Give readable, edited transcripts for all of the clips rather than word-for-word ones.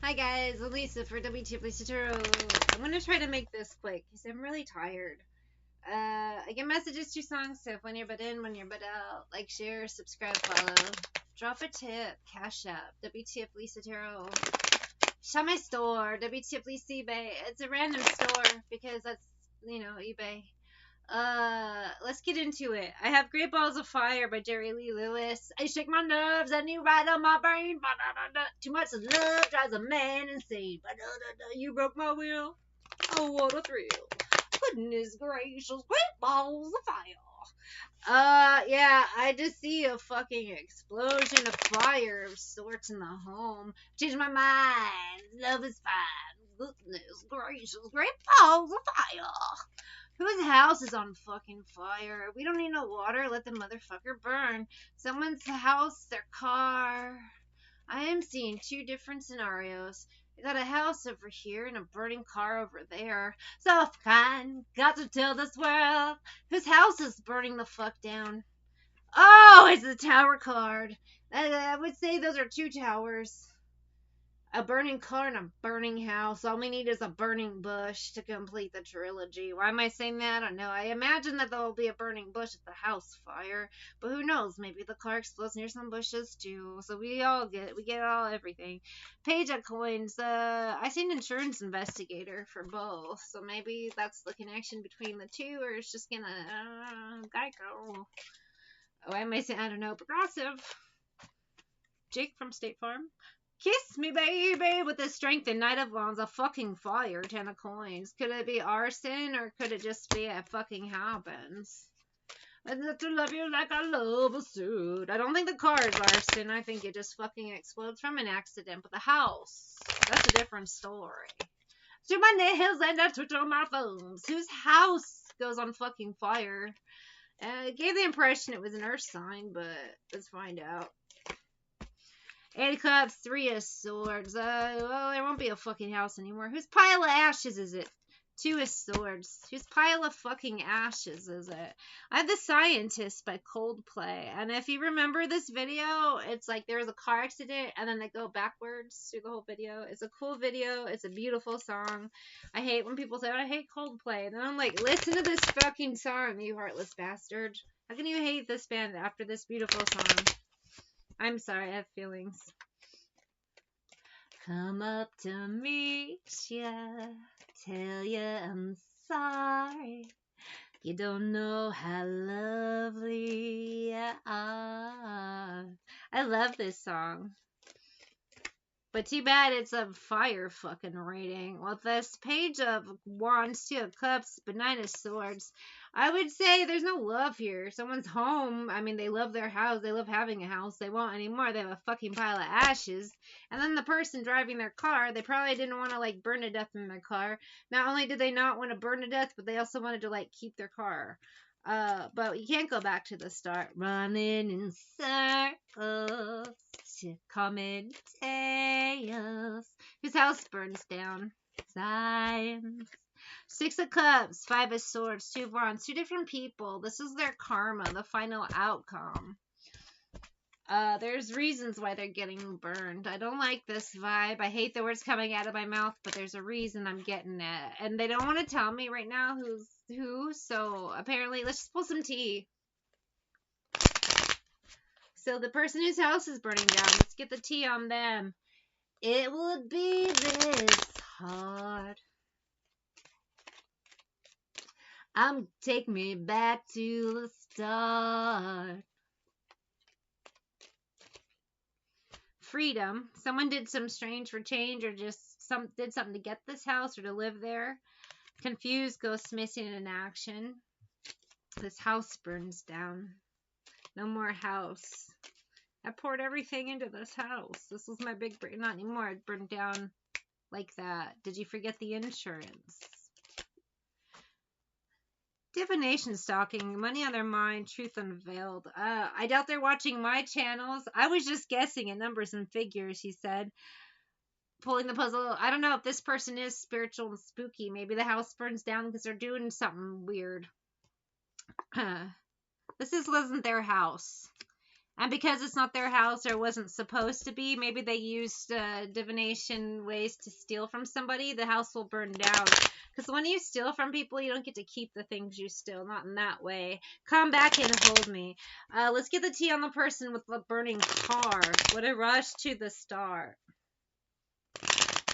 Hi guys, Elisa for wtfLisa Tarot. I'm gonna try to make this quick because I'm really tired. I get messages to songs, so when you're but in, when you're but out, like, share, subscribe, follow. Drop a tip, cash app, wtfLisa Tarot. Shop my store, wtfLisa eBay. It's a random store because that's, eBay. Let's get into it. I have Great Balls of Fire by Jerry Lee Lewis. I shake my nerves and you ride on my brain. Ba-da-da-da. Too much love drives a man insane. Ba-da-da-da. You broke my will. Oh, what a thrill. Goodness gracious, Great Balls of Fire. Yeah, I just see a fucking explosion of fire of sorts in the home. Change my mind. Love is fine. Goodness gracious, Great Balls of Fire. Whose house is on fucking fire? We don't need no water. Let the motherfucker burn. Someone's house, their car. I am seeing two different scenarios. I got a house over here and a burning car over there. Soft kind, got to tell this world whose house is burning the fuck down. Oh, it's the tower card. I would say those are two towers. A burning car and a burning house. All we need is a burning bush to complete the trilogy. Why am I saying that? I don't know. I imagine that there will be a burning bush at the house fire, but who knows? Maybe the car explodes near some bushes too. So we get all everything. Page of coins. I seen insurance investigator for both, so maybe that's the connection between the two, or it's just gonna Geico. Why am I saying? I don't know. Progressive. Jake from State Farm. Kiss me, baby, with the strength and Knight of Wands, a fucking fire, 10 of coins. Could it be arson, or could it just be it fucking happens? I'd love to love you like I love a suit. I don't think the car is arson. I think it just fucking explodes from an accident. But the house, that's a different story. To my nails and I twitch on my thumbs. Whose house goes on fucking fire? It gave the impression it was an earth sign, but let's find out. 8 of Cups, 3 of Swords. Well, there won't be a fucking house anymore. Whose pile of ashes is it? 2 of Swords. Whose pile of fucking ashes is it? I have The Scientist by Coldplay. And if you remember this video, it's like there was a car accident and then they go backwards through the whole video. It's a cool video. It's a beautiful song. I hate when people say, oh, I hate Coldplay. And then I'm like, listen to this fucking song, you heartless bastard. How can you hate this band after this beautiful song? I'm sorry, I have feelings. Come up to meet ya, tell ya I'm sorry. You don't know how lovely you are. I love this song. But too bad it's a fire fucking rating. Well, this Page of Wands, 2 of Cups, but 9 of Swords. I would say there's no love here. Someone's home. I mean, they love their house. They love having a house. They won't anymore. They have a fucking pile of ashes. And then the person driving their car, they probably didn't want to, like, burn to death in their car. Not only did they not want to burn to death, but they also wanted to, like, keep their car. But you can't go back to the start. Running in circles to common tales. His house burns down. Science. 6 of Cups, 5 of Swords, 2 of Wands. Two different people. This is their karma, the final outcome. There's reasons why they're getting burned. I don't like this vibe. I hate the words coming out of my mouth, but there's a reason I'm getting it. And they don't want to tell me right now who's who, so apparently, let's just pull some tea. So the person whose house is burning down, let's get the tea on them. It would be this hard. Take me back to the start. Freedom. Someone did some strange for change, or just did something to get this house or to live there. Confused, ghost missing in action. This house burns down. No more house. I poured everything into this house. This was my big break. Not anymore. It burned down like that. Did you forget the insurance? Divination stalking, money on their mind, truth unveiled. I doubt they're watching my channels. I was just guessing at numbers and figures, he said. Pulling the puzzle. I don't know if this person is spiritual and spooky. Maybe the house burns down because they're doing something weird. This wasn't their house. And because it's not their house or wasn't supposed to be, maybe they used divination ways to steal from somebody, the house will burn down. Because when you steal from people, you don't get to keep the things you steal. Not in that way. Come back and hold me. Let's get the tea on the person with the burning car. What a rush to the start.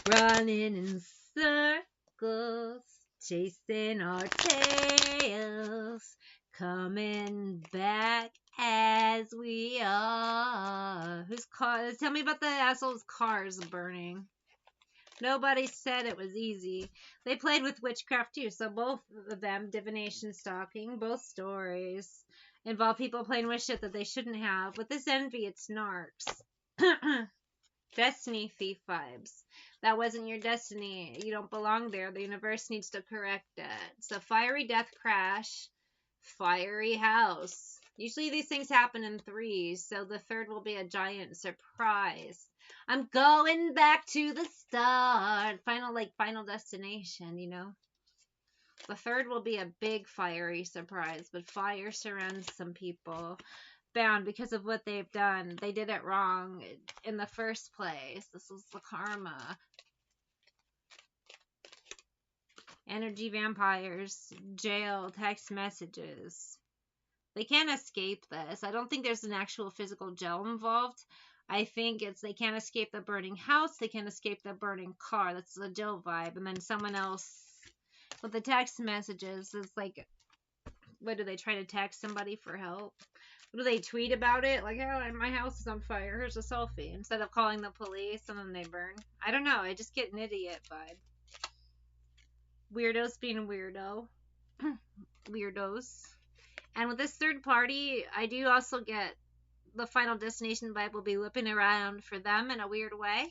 Running in circles, chasing our tails, coming back as we are. Whose car? Tell me about the asshole's cars burning. Nobody said it was easy. They played with witchcraft too, so both of them, divination, stalking, both stories involve people playing with shit that they shouldn't have. With this envy, it's narcs. Destiny thief vibes. That wasn't your destiny. You don't belong there. The universe needs to correct it. So fiery death crash, fiery house. Usually these things happen in threes, so the third will be a giant surprise. I'm going back to the start. Final destination, you know. The third will be a big fiery surprise, but fire surrounds some people. Bound because of what they've done. They did it wrong in the first place. This is the karma. Energy vampires, jail, text messages. They can't escape this. I don't think there's an actual physical jail involved. I think it's they can't escape the burning house. They can't escape the burning car. That's the jail vibe. And then someone else with the text messages is like, what do they try to text somebody for help? Do they tweet about it? Like, oh, my house is on fire. Here's a selfie. Instead of calling the police and then they burn. I don't know. I just get an idiot vibe. Weirdos being weirdo. Weirdos. And with this third party, I do also get the final destination vibe will be whipping around for them in a weird way.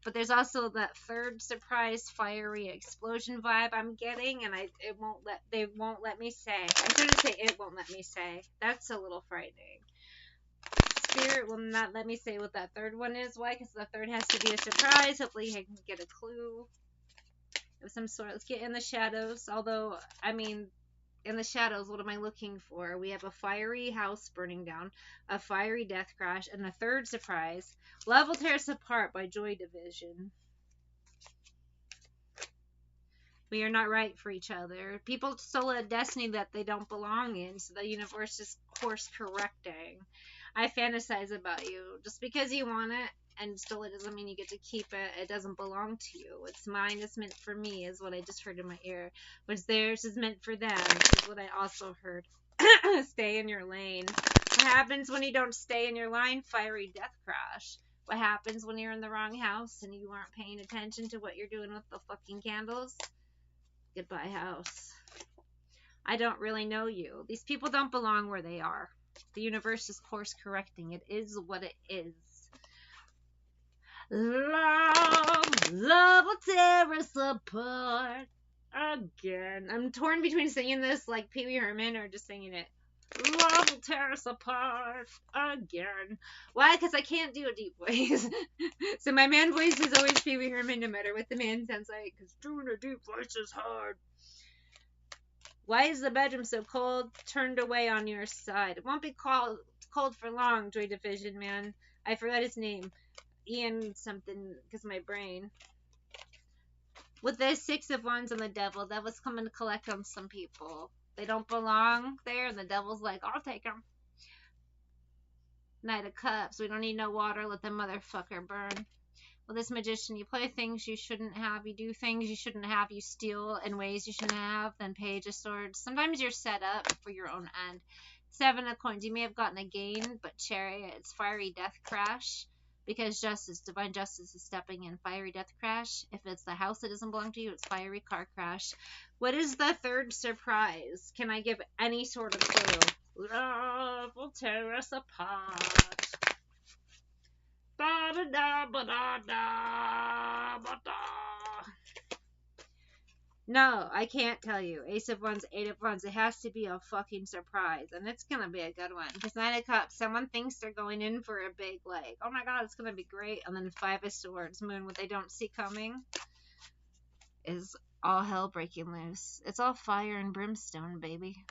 But there's also that third surprise fiery explosion vibe I'm getting, and they won't let me say. I'm trying to say it won't let me say. That's a little frightening. Spirit will not let me say what that third one is. Why? Because the third has to be a surprise. Hopefully I can get a clue of some sort. Let's get in the shadows. Although, I mean, in the shadows, what am I looking for? We have a fiery house burning down, a fiery death crash, and a third surprise. Love will tear us apart by Joy Division. We are not right for each other. People stole a destiny that they don't belong in, so the universe is course correcting. I fantasize about you. Just because you want it and stole it doesn't mean you get to keep it. It doesn't belong to you. It's mine, it's meant for me, is what I just heard in my ear. What's theirs is meant for them, is what I also heard. Stay in your lane. What happens when you don't stay in your line? Fiery death crash. What happens when you're in the wrong house and you aren't paying attention to what you're doing with the fucking candles? Goodbye, house. I don't really know you. These people don't belong where they are. The universe is course correcting. It is what it is. Love will tear us apart again. I'm torn between singing this like Pee Wee Herman or just singing it. Love will tear us apart again. Why? Because I can't do a deep voice. So my man voice is always Pee Wee Herman no matter what the man sounds like. Because doing a deep voice is hard. Why is the bedroom so cold? Turned away on your side. It won't be cold for long, Joy Division, man. I forgot his name. Ian something, because my brain. With the 6 of Wands and the Devil, Devil's coming to collect on some people. They don't belong there, and the Devil's like, I'll take them. Knight of Cups. We don't need no water. Let the motherfucker burn. With this Magician, you play things you shouldn't have. You do things you shouldn't have. You steal in ways you shouldn't have. Then Page of Swords. Sometimes you're set up for your own end. 7 of Coins. You may have gotten a gain, but Chariot. It's fiery death crash. Because justice, divine justice is stepping in. Fiery death crash. If it's the house that doesn't belong to you, it's fiery car crash. What is the third surprise? Can I give any sort of clue? Love will tear us apart. No, I can't tell you. Ace of Wands, 8 of Wands. It has to be a fucking surprise. And it's going to be a good one. Because 9 of Cups, someone thinks they're going in for a big, like, oh my god, it's going to be great. And then 5 of Swords, Moon, what they don't see coming is all hell breaking loose. It's all fire and brimstone, baby.